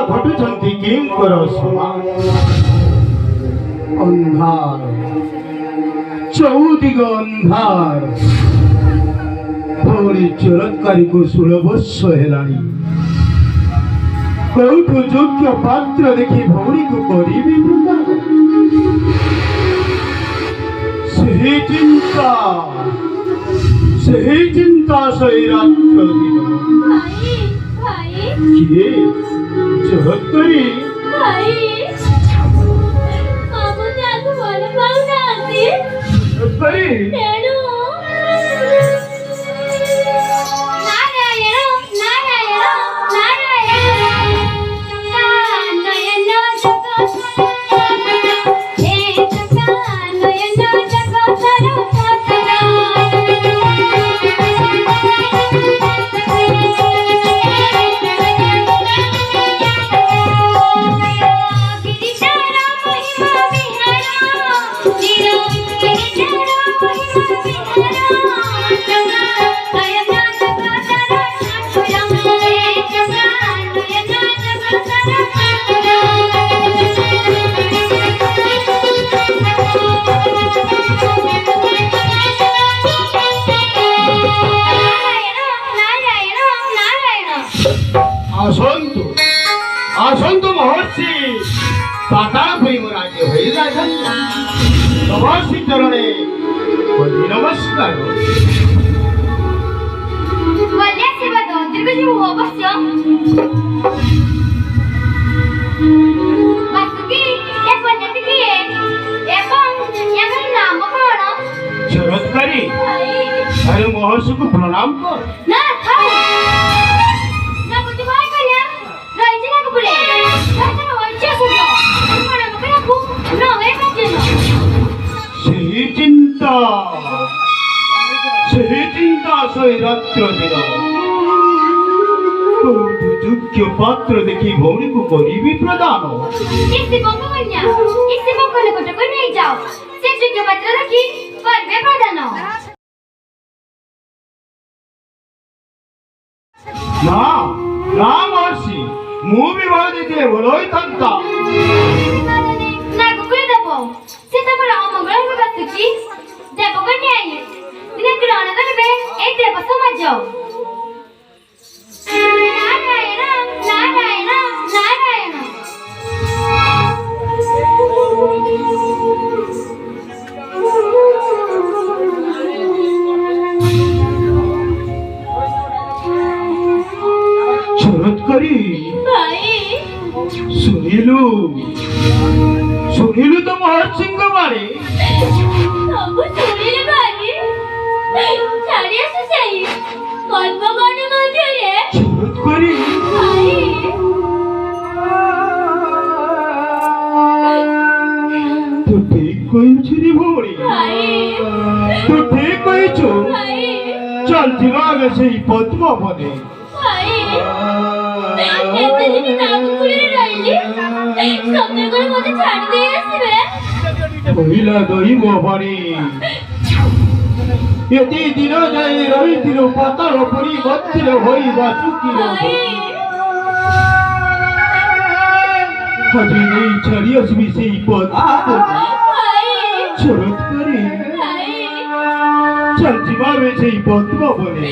ଘଟୁଛନ୍ତି କିଙ୍କର ସମାନ ଅନ୍ଧାର ଚଉଦିଗ ଅନ୍ଧାର ଭଉଣୀ ଚୋରକାରୀକୁ 16 ବର୍ଷ ହେଲାଣି କୋଉଠୁ ଯୋଗ୍ୟ ପାତ୍ର ଦେଖି ଭଉଣୀକୁ କରିବି ପ୍ରଦାନ ସେହି ଚିନ୍ତା ସେଇ ରାତ୍ର ଦିନ କିଏ ଚୋରକାରୀ आसंतु महर्षि पातालपुरी राज्य महर्षि चरणे नमस्कार चरत्कारी अरे महर्षि को प्रणाम कर ସେହି ଚିନ୍ତା ସହି ରାତ୍ର ଦିନ କୋଉଠୁ ଯୋଗ୍ୟ ପାତ୍ର ଦେଖି ଭଉଣୀକୁ କରିବି ପ୍ରଦାନ ନା ନା ମହର୍ଷି ମୁଁ ବିବାହ ଦେଇଥିଲେ ଭଲ ହୋଇଥାନ୍ତା ସେ ତମର ଅମଙ୍ଗଳ ହେବା ବାସୁଛି ଦେବକନ୍ୟା ଆଇଲେ ଦିନେ ଗ୍ରହଣ କରିବେ এই দেব সমাজ নারায়ণ নারায়ণ নারায়ণ চমৎকারী ভাই শুনিলু তো মহর্ষিଙ୍କ বাণী ସବୁ ଶୁଣିଲେ ଭାଇ ଛାଡ଼ି ଆସୁ ସେଇ କର୍ମବାଣୀ ମଧ୍ୟରେ ଚମତ୍କାରୀ ଭାଇ ତୁ ଠିକ କହିଛୁ ରେ ଭଉଣୀ ତୁ ଠିକ କହିଛୁ ଚାଲ ଯିବା ଆମେ ସେଇ ପଦ୍ମ ବନେ ଭାଇ ଏତେ ଦିନ ନାଗପୁରରେ ରହିଲି ସତରେ କଣ ମୋତେ ଛାଡ଼ି ଦେଇ ଆସିବେ କହିଲା ଦହି ମୋ ବାଣୀ ଏତେ ଦିନ ଯାଇ ରହିଥିଲୁ ପାତାଳ ପୁରୀ ମଧ୍ୟରେ ହୋଇ ବାସୁକିର ଆଜି ନେଇ ଛାଡ଼ି ଆସିବି ସେଇ ପଦ୍ମ ଚମତ୍କାରୀ ଚାଲ ଯିବା ଆମେ ସେଇ ପଦ୍ମ ବନେ